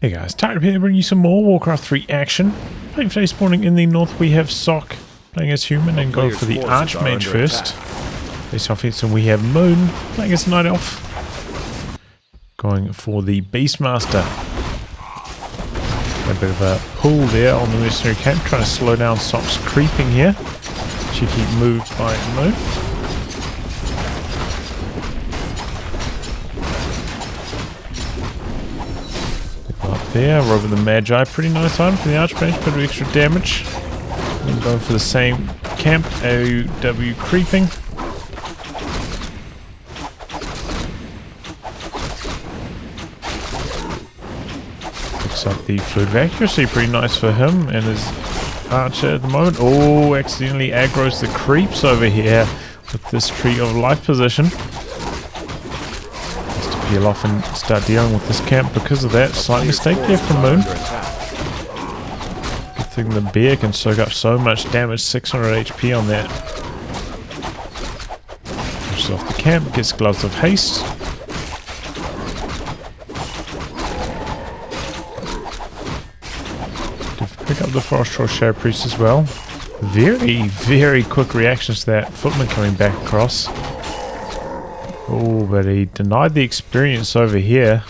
Hey guys, Tyler here bringing you some more Warcraft 3 action. Playing today, spawning in the north we have Sock playing as human and going for the Archmage first. Face offense, and we have Moon playing as Night Elf. Going for the Beastmaster. A bit of a pull there on the mercenary camp, trying to slow down Sock's creeping here. Cheeky move by Moon. There, over the Magi, pretty nice item for the Archmage, bit of extra damage. And going for the same camp, AOW creeping. Picks up the Fluid of Accuracy, pretty nice for him and his archer at the moment. Oh, accidentally aggroes the creeps over here with this Tree of Life position. Peel off and start dealing with this camp because of that. Slight mistake there from Moon. Good thing the bear can soak up so much damage, 600 HP on that. Pushes off the camp, gets Gloves of Haste. Pick up the Forest Troll Shadow Priest as well. Very quick reactions to that footman coming back across. Oh, but he denied the experience over here.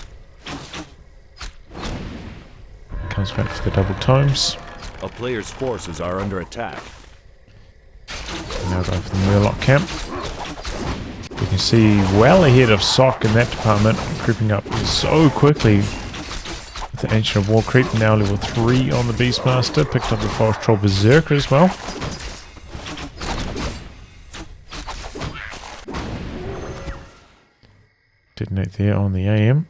Comes back for the double tomes. A player's forces are under attack. Now going for the Murloc camp. You can see well ahead of Sock in that department, creeping up so quickly with the Ancient of War creep. Now level 3 on the Beastmaster. Picked up the Forest Troll Berserker as well. Detonate there on the AM.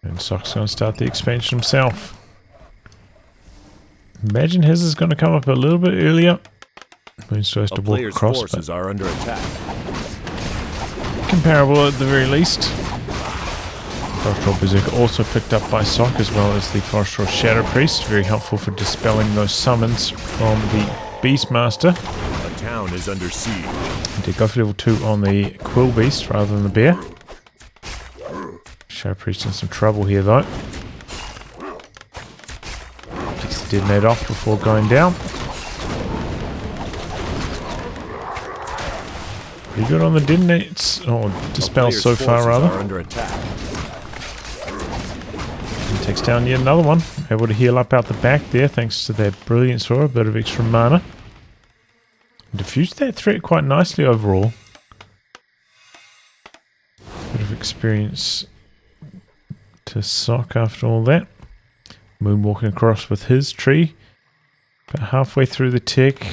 And Sock's going to start the expansion himself. Imagine his is going to come up a little bit earlier. Moon still has to walk across, forces are under attack. Comparable at the very least. Forest Troll Berserker also picked up by Sock, as well as the Forest Troll Shadow Priest. Very helpful for dispelling those summons from the Beastmaster. Town is under siege. Did go for level 2 on the Quill Beast rather than the bear. Shadow Priest in some trouble here though. Gets the detonate off before going down. Pretty good on the detonates, or dispels so far rather. Under attack. And takes down yet another one. Able to heal up out the back there thanks to that Brilliance Aura, a bit of extra mana. Diffused that threat quite nicely overall. Bit of experience to Sock after all that. Moon walking across with his tree. About halfway through the tech.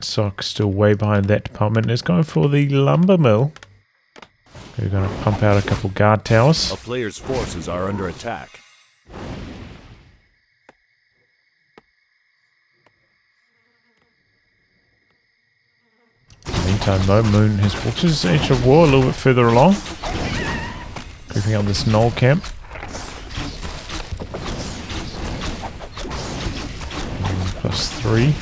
Sock still way behind that department and is going for the lumber mill. We're going to pump out a couple guard towers. A player's forces are under attack. Meantime though, Moon has walked his Ancient of War a little bit further along. Creeping up this knoll camp. +3.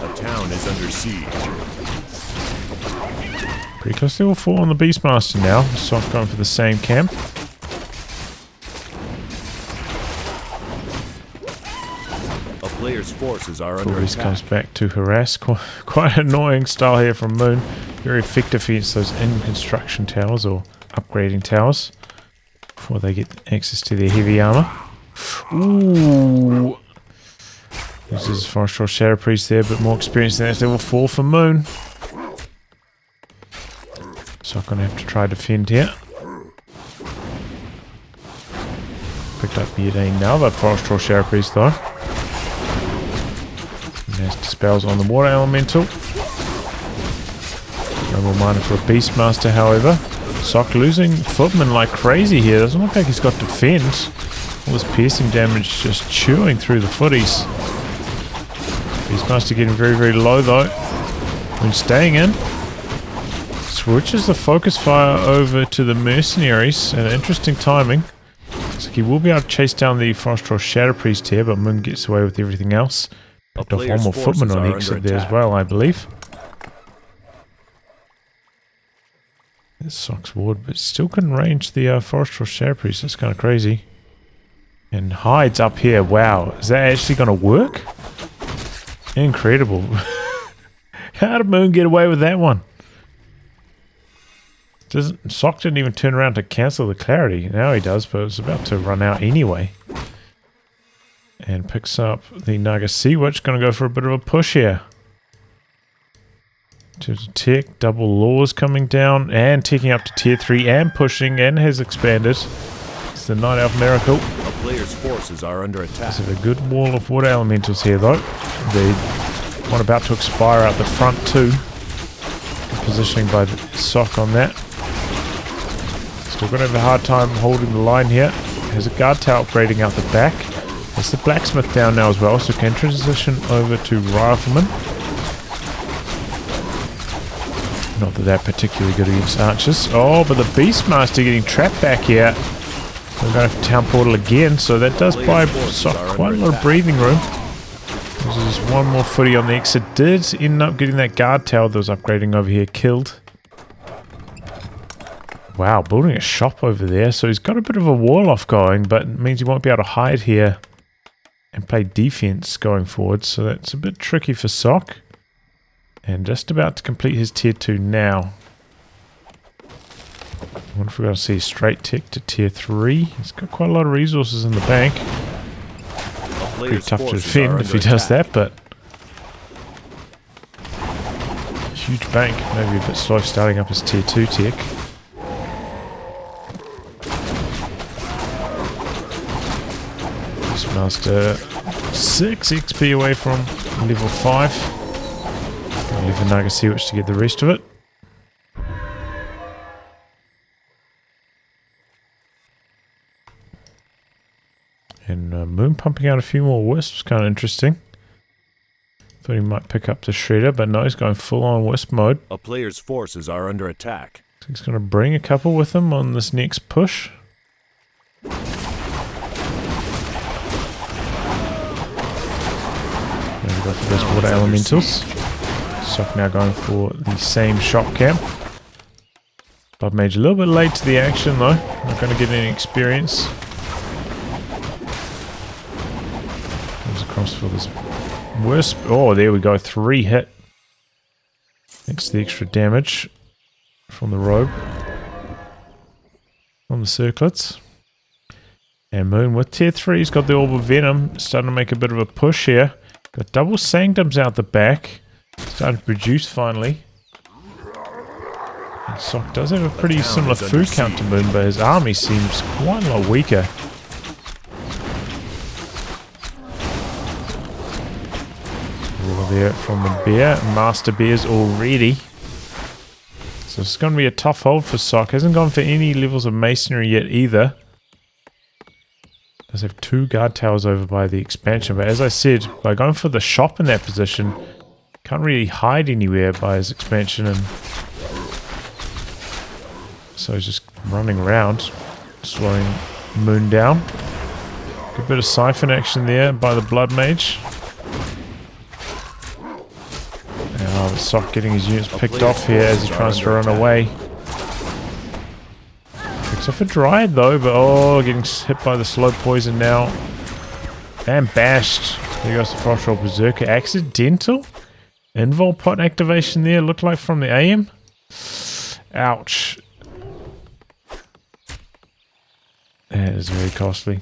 A town is under siege. Pretty close to level 4 on the Beastmaster now. Soft going for the same camp. Player's forces are under attack. Comes back to harass. Quite annoying style here from Moon. Very effective against those in-construction towers or upgrading towers before they get access to their heavy armor. Ooh! This is Forest Troll Shadow Priest there, but more experience than that. Level 4 for Moon. So I'm going to have to try to defend here. Picked up yet another Forest Troll Shadow Priest though. There's dispels on the water elemental. No more mana for a Beastmaster, however. Sock losing footman like crazy here. Doesn't look like he's got defend. All this piercing damage just chewing through the footies. Beastmaster getting very low though. When staying in. Switches the focus fire over to the mercenaries. An interesting timing. Looks like he will be able to chase down the Forest Troll Shadow Priest here, but Moon gets away with everything else. Picked off one more footman on the exit there as well, I believe. This Sock's ward, but still couldn't range the Forest or Shadow Priest. That's kind of crazy. And hides up here. Wow, is that actually going to work? Incredible. How did Moon get away with that one? Sock didn't even turn around to cancel the clarity. Now he does, but it's about to run out anyway. And picks up the Naga Sea Witch. Going to go for a bit of a push here. To tech, double laws coming down and taking up to tier 3 and pushing and has expanded. It's the Night Elf Miracle. A player's forces are under attack. There's a good wall of water elementals here though. The one about to expire out the front too. Good positioning by the Sock on that. Still going to have a hard time holding the line here. Has a guard tower upgrading out the back. There's the blacksmith down now as well, so can transition over to Rifleman. Not that they're particularly good against archers. Oh, but the Beastmaster getting trapped back here. We're going for Town Portal again, so that does buy Sock quite a lot of breathing room. There's just one more footy on the exit. Did end up getting that guard tower that was upgrading over here killed. Wow, building a shop over there. So he's got a bit of a wall off going, but it means he won't be able to hide here and play defense going forward. So that's a bit tricky for Sock. And just about to complete his tier 2 now. I wonder if we're going to see a straight tick to tier 3. He's got quite a lot of resources in the bank. Pretty tough to defend if he does that, but huge bank. Maybe a bit slow starting up his tier 2 tick. Beastmaster 6 XP away from level 5. Leave the Naga Sea Witch to get the rest of it. And Moon pumping out a few more wisps, kind of interesting. Thought he might pick up the Shredder, but no, he's going full on wisp mode. A player's forces are under attack. So he's going to bring a couple with him on this next push. Maybe go for those water elementals. Sock now going for the same shop camp. Blood Mage a little bit late to the action though. Not going to get any experience. Comes across for this wisp. Oh, there we go. 3 hit. Thanks to the extra damage from the robe. On the circlets. And Moon with tier 3. He's got the Orb of Venom. Starting to make a bit of a push here. Got double Sanctums out the back. Starting to produce finally. And Sock does have a pretty similar food count to Moon, but his army seems quite a lot weaker. All there from the bear. Master bears already. So it's going to be a tough hold for Sock. Hasn't gone for any levels of masonry yet either. Does have 2 guard towers over by the expansion, but as I said, by going for the shop in that position, can't really hide anywhere by his expansion, and so he's just running around, slowing Moon down. Good bit of siphon action there by the Blood Mage. Now the Sock getting his units picked off here as he tries to run away. Picks off a Dryad though, but oh, getting hit by the slow poison now. And bashed. There goes the Frost Roll Berserker. Accidental? Invul pot activation there, looked like from the AM. Ouch. That is very costly.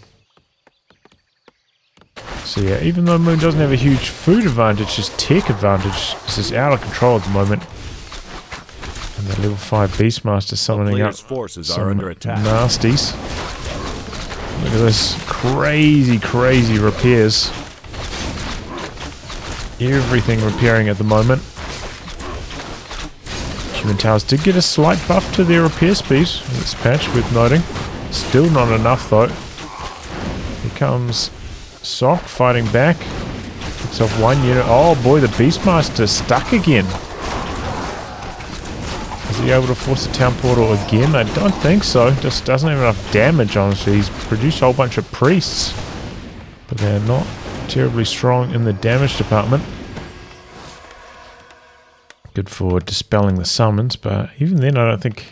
So yeah, even though Moon doesn't have a huge food advantage, his tech advantage is just out of control at the moment. And the level 5 Beastmaster summoning up forces some are under attack. nasties. Look at this crazy repairs. Everything repairing at the moment. Human Towers did get a slight buff to their repair speed in this patch, worth noting. Still not enough though. Here comes Sock fighting back. Picks off 1 unit. Oh boy, the Beastmaster stuck again. Is he able to force a town portal again? I don't think so. Just doesn't have enough damage, honestly. He's produced a whole bunch of priests, but they're not terribly strong in the damage department. Good for dispelling the summons, but even then I don't think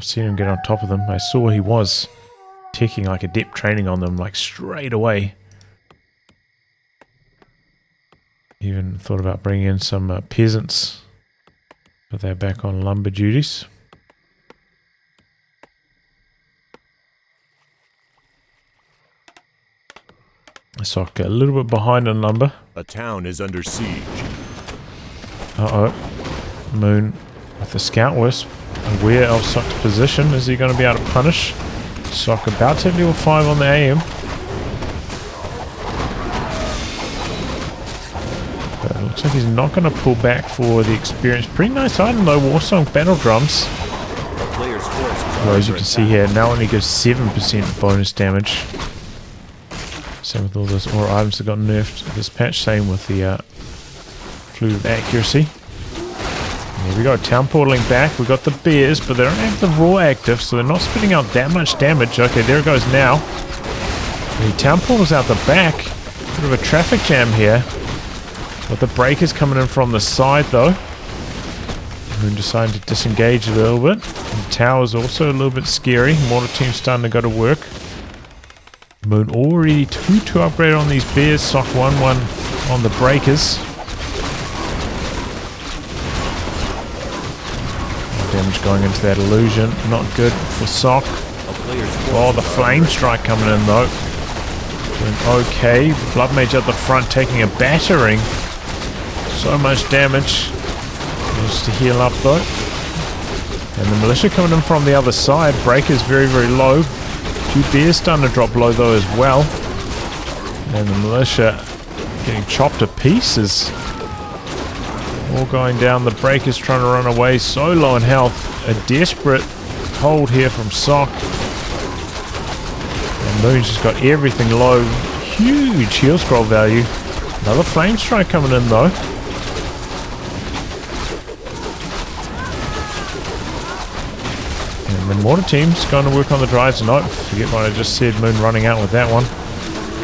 I've seen him get on top of them. I saw he was taking like adept training on them, like straight away. Even thought about bringing in some peasants, but they're back on lumber duties. So a little bit behind on lumber. A town is under siege. Uh-oh. Moon with the scout wisp. Aware of Sock's position. Is he going to be able to punish? Sock about to hit level 5 on the AM. But it looks like he's not going to pull back for the experience. Pretty nice item though, Warsong Battle Drums. Well, as you can see here, now only gives 7% bonus damage. Same with all those aura items that got nerfed this patch. Same with the Fluid of Accuracy. Here we go, town portaling back. We've got the bears, but they don't have the raw active, so they're not spitting out that much damage. Okay, there it goes now. The town portal's out the back. Bit of a traffic jam here. With the breakers coming in from the side though. Moon deciding to disengage a little bit. And the tower's also a little bit scary. Mortar team's starting to go to work. Moon already 2 upgrade on these bears. Sock 1-1 on the breakers. Damage going into that illusion. Not good for Sock. Oh, the flame strike coming in though. Doing okay. Blood Mage at the front taking a battering. So much damage. Just to heal up though. And the militia coming in from the other side. Breaker's very, very low. 2 bears starting to drop low though as well. And the militia getting chopped to pieces. All going down. The breaker's trying to run away. So low in health. A desperate hold here from Sock. And Moon's just got everything low. Huge heal scroll value. Another flame strike coming in though. And the mortar team's going to work on the drives. Nope, forget what I just said. Moon running out with that one.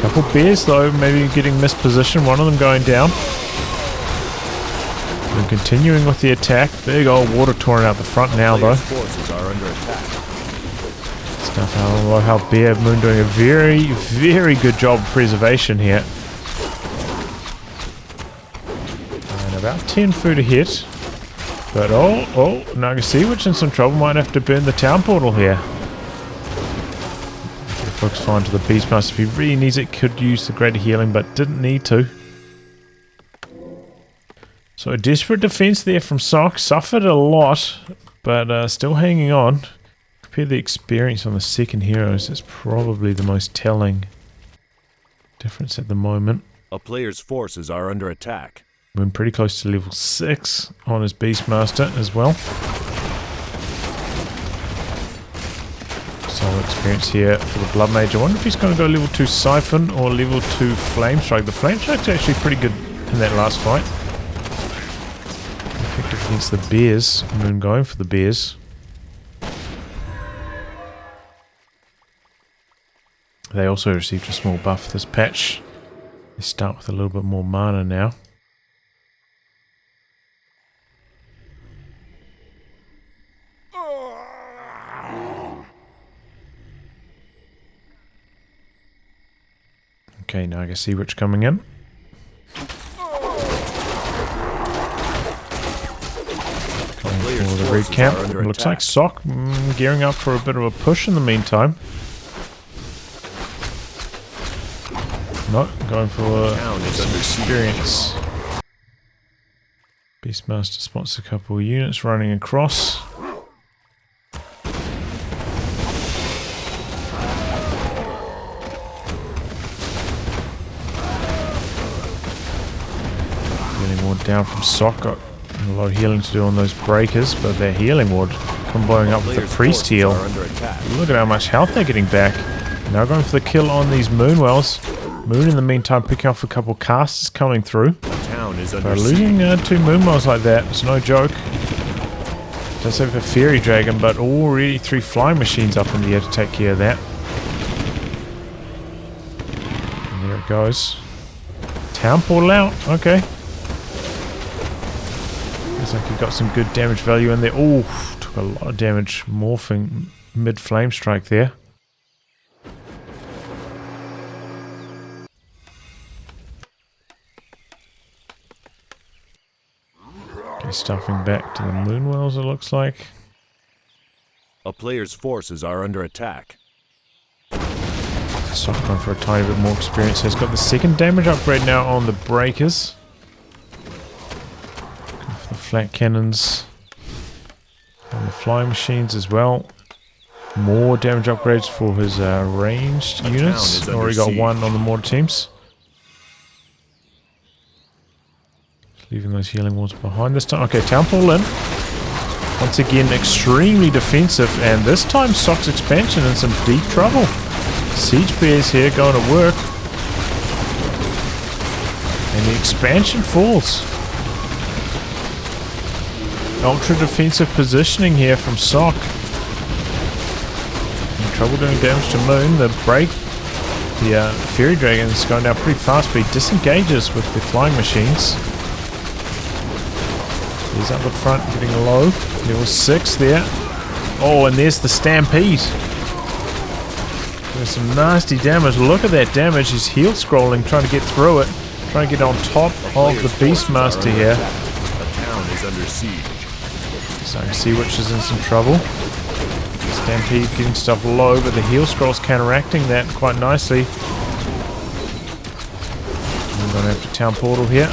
Couple bears though, maybe getting mispositioned. One of them going down. And continuing with the attack. Big old water torrent out the front now though. Forces are under attack. Stuff how Bear Moon doing a very, very good job of preservation here. And about 10 food ahead. But oh, Nagasewicz in some trouble. Might have to burn the town portal here. Focus fine to the Beastmaster. If he really needs it, could use the greater healing, but didn't need to. So a desperate defense there from Sock. Suffered a lot, but still hanging on. Compare the experience on the second heroes. It's probably the most telling difference at the moment. A player's forces are under attack. Moon pretty close to level 6 on his Beastmaster as well. Solid experience here for the Blood Mage. I wonder if he's going to go level 2 Siphon or level 2 Flame Strike. The Flame Strike's actually pretty good in that last fight. Effective against the bears. Moon going for the bears. They also received a small buff this patch. They start with a little bit more mana now. Okay, now I can see which coming in. Coming for the recap. Looks like Sock gearing up for a bit of a push in the meantime. No, going for some experience. Beastmaster spots a couple of units running across. Healing ward down from Sock. Got a lot of healing to do on those breakers, but their healing ward comboing up with the priest heal. Look at how much health they're getting back. Now going for the kill on these Moonwells. Moon in the meantime picking off a couple casters coming through. But losing 2 Moonwells like that, it's no joke. Does have a Fairy Dragon, but already 3 flying machines up in the air to take care of that. And there it goes. Town portal out, okay. Looks like he got some good damage value in there. Oh, took a lot of damage morphing mid-flame strike there. Okay, stuffing back to the Moonwells, it looks like. A player's forces are under attack. Sock going for a tiny bit more experience. Has got the second damage upgrade now on the breakers. Going for the flat cannons. And the flying machines as well. More damage upgrades for his ranged units. Already got one on the mortar teams. Just leaving those healing walls behind this time. Okay, town portal in. Once again, extremely defensive. And this time, Sock's expansion in some deep trouble. Siege bears here going to work. And the expansion falls. Ultra defensive positioning here from Sock. Trouble doing damage to Moon. The break, the Fairy Dragon is going down pretty fast, but he disengages with the flying machines. He's up the front, getting low. Level 6 there. Oh, and there's the Stampede. There's some nasty damage. Look at that damage. He's heal scrolling, trying to get through it. Trying to get on top of the Beastmaster here. The town is under siege. So Sea Witch is in some trouble. Stampede getting stuff low, but the heal scroll's counteracting that quite nicely. We're going after town portal here.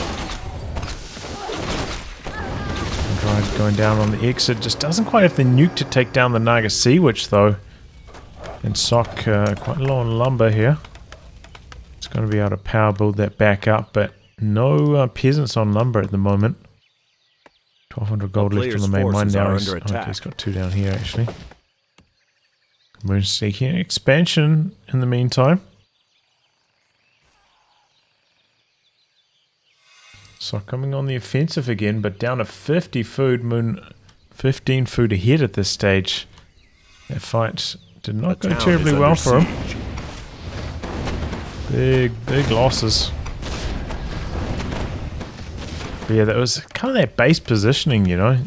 Android going down on the exit. Just doesn't quite have the nuke to take down the Naga Sea Witch though. And Sock quite low on lumber here. It's going to be able to power build that back up, but no peasants on lumber at the moment. 1200 gold left on the main mine now. Okay, he's got 2 down here actually. We're seeking expansion in the meantime. So coming on the offensive again, but down to 50 food. Moon 15 food ahead at this stage. That fight did not go terribly well for him. Big losses. But yeah, that was kind of that base positioning, you know.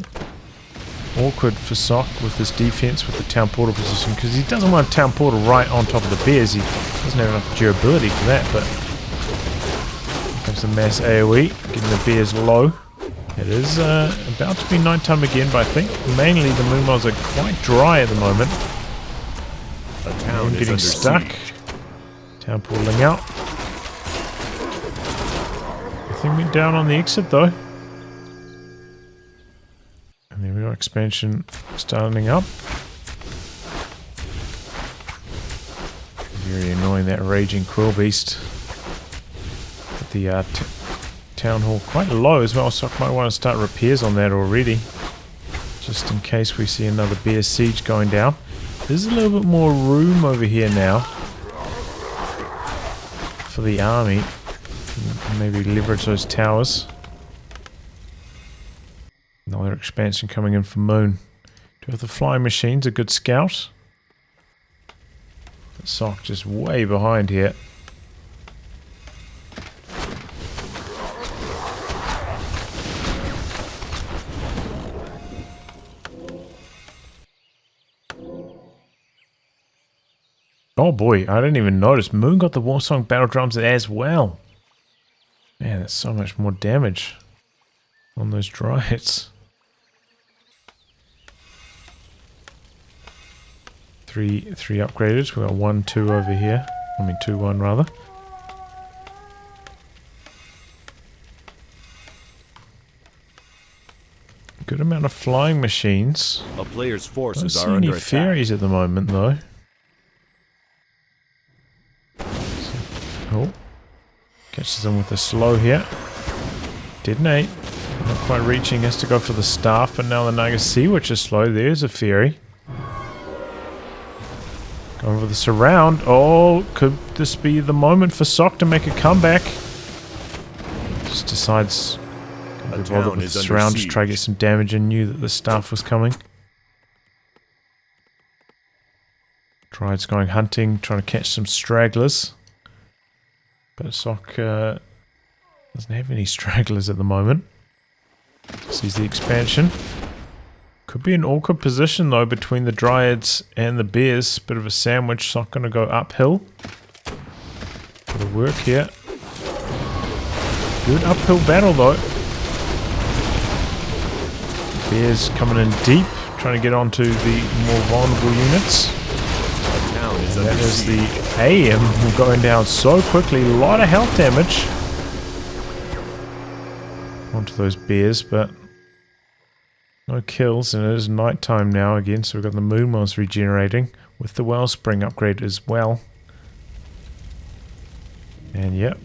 Awkward for Sock with his defense with the town portal position, because he doesn't want a town portal right on top of the bears. He doesn't have enough durability for that, but here comes the mass AoE, getting the bears low. It is about to be nighttime again, but I think mainly the Moonwells are quite dry at the moment. A town is getting under stuck. siege. Town portaling out. I think we're down on the exit though. And there we go, expansion starting up. Very annoying, that raging quill beast. But the town hall quite low as well, so I might want to start repairs on that already. Just in case we see another bear siege going down. There's a little bit more room over here now for the army. Maybe leverage those towers. Another expansion coming in for Moon. Do have the flying machines, a good scout. But Sock just way behind here. Oh boy, I didn't even notice. Moon got the Warsong battle drums as well. Man, that's so much more damage on those dryads. Three upgraded. We got 1, 2 over here. I mean 2, 1 rather. Good amount of flying machines. A player's forces Don't are see under any attack. fairies at the moment though. Oh, catches them with a slow here. Detonate. Not quite reaching. Has to go for the staff, but now the Naga Sea Witch is slow. There's a fairy. Going for the surround. Oh, could this be the moment for Sock to make a comeback? Just decides to be bothered with the surround, just try to get some damage in. Knew that the staff was coming. Tried's going hunting, trying to catch some stragglers. But Sock doesn't have any stragglers at the moment. Sees the expansion. Could be an awkward position though between the Dryads and the Bears. Bit of a sandwich. It's not going to go uphill. Bit of work here. Good uphill battle though. Bears coming in deep, trying to get onto the more vulnerable units. That is the AM going down so quickly. A lot of health damage onto those Bears, but no kills, and it is night time now again, so we've got the Moon Wells regenerating with the Wellspring upgrade as well. And yep,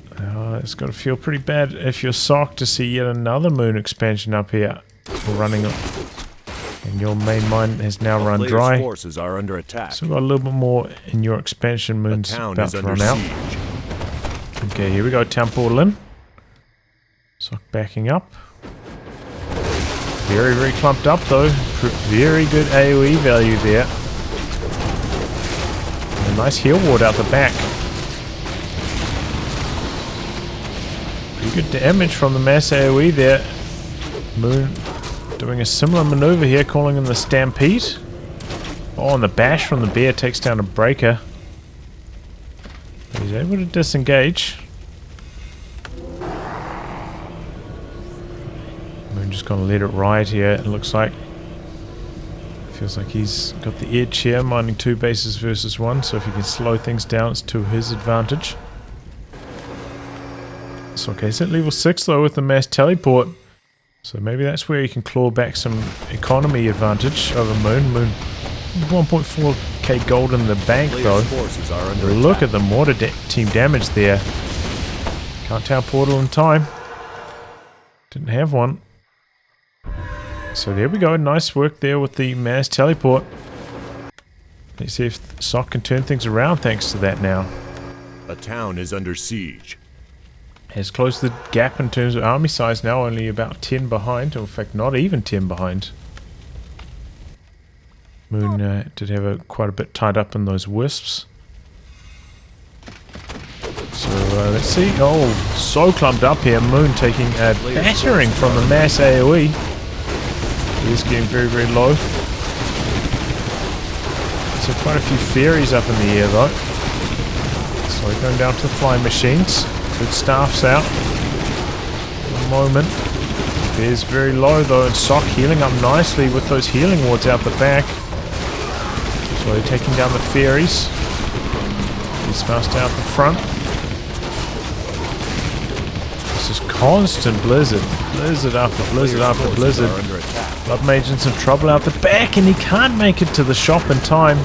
it's got to feel pretty bad if you're Sock to see yet another Moon expansion up here running up. And your main mine has now run dry. Forces are under attack. So we've got a little bit more in your expansion. Moon's about to run out. Okay, here we go, town portal in. Sock backing up. Very, very clumped up though. Very good AoE value there. And a nice heal ward out the back. Pretty good damage from the mass AoE there. Moon doing a similar maneuver here, calling in the Stampede. Oh, and the bash from the bear takes down a breaker. He's able to disengage. Moon just gonna let it ride here, it looks like. Feels like he's got the edge here, mining 2 bases versus 1, so if he can slow things down, it's to his advantage. So okay, he's at level 6 though with the mass teleport. So maybe that's where he can claw back some economy advantage over Moon. Moon 1.4k gold in the bank though. Look at the mortar team damage there. Can't town portal in time. Didn't have one. So there we go, nice work there with the mass teleport. Let's see if Sock can turn things around thanks to that now. A town is under siege. Has closed the gap in terms of army size now, only about 10 behind, or in fact not even 10 behind. Moon did have quite a bit tied up in those wisps. So let's see, oh, so clumped up here, Moon taking a battering from the mass AoE. He's getting very, very low. So quite a few fairies up in the air though. So we're going down to the flying machines. Good staff's out. For the moment. Bear's very low though, and Sock healing up nicely with those healing wards out the back. So they're taking down the fairies. Beastmaster out the front. This is constant blizzard. Blizzard after blizzard after blizzard. Blood Mage in some trouble out the back, and he can't make it to the shop in time.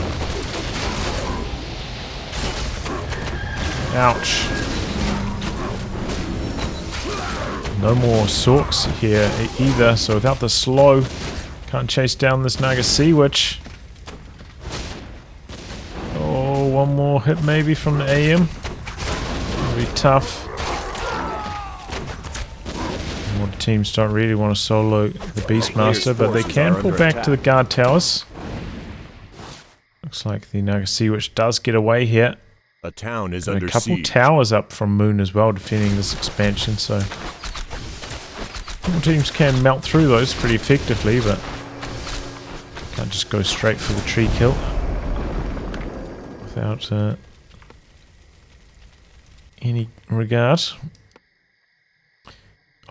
Ouch. No more Sorks here either, so without the slow, can't chase down this Naga Sea Witch. Oh, one more hit maybe from the AM. It'll be tough. The teams don't really want to solo the Beastmaster, but they can pull back to the guard towers. Looks like the Naga Sea Witch does get away here. A town is under under a couple siege. Towers up from Moon as well, defending this expansion, so teams can melt through those pretty effectively, but can't just go straight for the tree kill without any regard.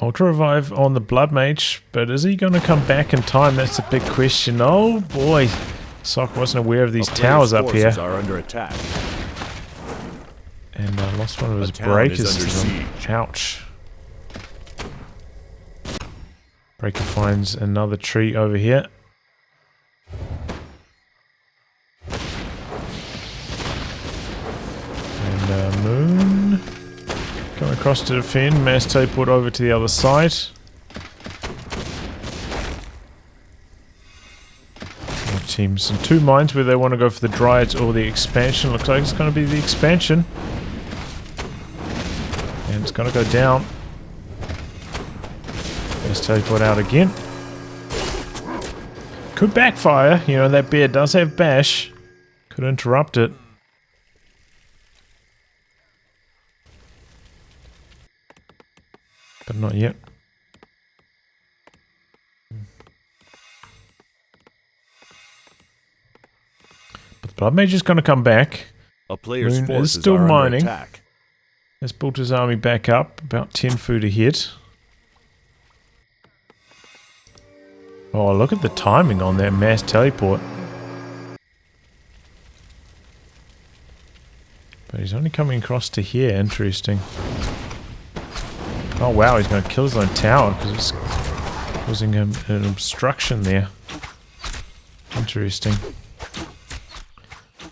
Ultra Revive on the Blood Mage, but is he going to come back in time? That's a big question. Oh boy, Sock wasn't aware of these towers up here. Are under attack. And lost one of his breakers to them. Ouch. Breaker finds another tree over here. And Moon coming across to defend. Mass teleport over to the other side. Teams in 2 minds where they want to go for the Dryads or the expansion. Looks like it's going to be the expansion. And it's going to go down. Let's teleport out again. Could backfire. You know, that bear does have bash. Could interrupt it. But not yet. Blood Mage is going to come back. A player's Moon is forces still are under mining. attack. Has built his army back up, about 10 foot ahead. Oh, look at the timing on that mass teleport. But he's only coming across to here, interesting. Oh wow, he's going to kill his own tower because it's causing him an obstruction there. Interesting.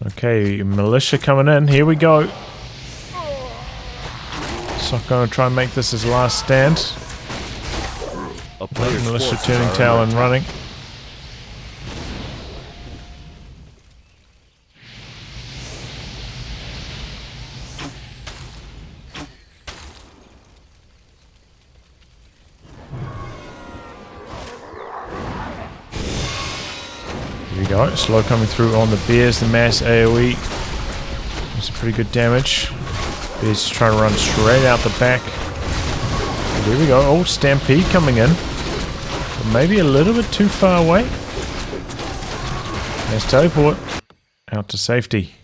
Okay, militia coming in, here we go. So I'm going to try and make this his last stand. A player's Militia forces turning are tail under and running. Here we go, slow coming through on the bears, the mass AoE. That's pretty good damage. Bears just trying to run straight out the back. And here we go, oh, Stampede coming in. But maybe a little bit too far away. Mass teleport. Out to safety.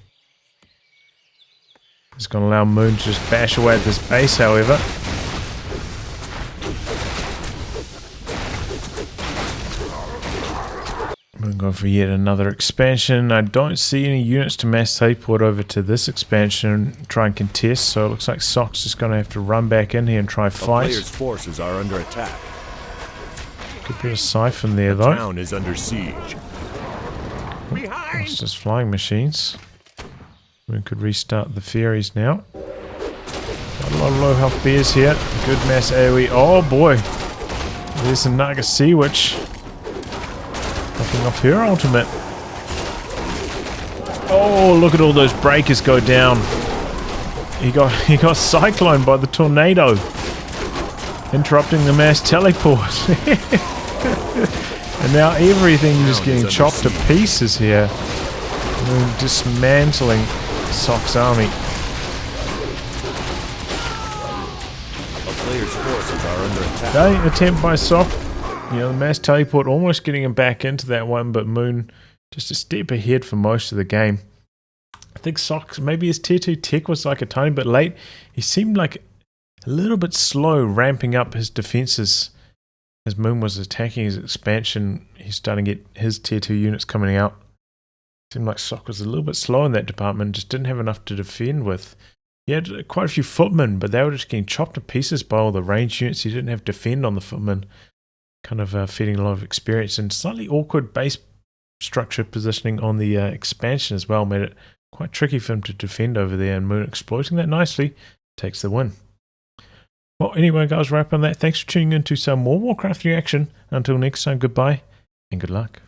It's going to allow Moon to just bash away at this base, however. Moon going for yet another expansion. I don't see any units to mass teleport over to this expansion and try and contest, so it looks like Sock's just going to have to run back in here and try A fight. player's forces are under attack. Could be a siphon there, The though. town is under siege. It's just flying machines. We could restart the fairies now. Got a lot of low health bears here. Good mass AoE. Oh boy! There's a Naga Sea Witch. Popping off her ultimate. Oh, look at all those breakers go down. He got cycloned by the tornado. Interrupting the mass teleport. And now everything is just getting chopped to pieces here. We're dismantling Sock's army. A player's forces are under attack. Okay, attempt by Sock. You know, the mass teleport almost getting him back into that one, but Moon just a step ahead for most of the game. I think Sock, maybe his tier 2 tech was like a tiny bit late. He seemed like a little bit slow ramping up his defenses. As Moon was attacking his expansion, he's starting to get his tier 2 units coming out. Seemed like Sock was a little bit slow in that department, just didn't have enough to defend with. He had quite a few footmen, but they were just getting chopped to pieces by all the ranged units. He didn't have defend on the footmen, kind of feeding a lot of experience, and slightly awkward base structure positioning on the expansion as well made it quite tricky for him to defend over there, and Moon exploiting that nicely takes the win. Well, anyway, guys, wrap on that. Thanks for tuning in to some more Warcraft reaction. Until next time, goodbye and good luck.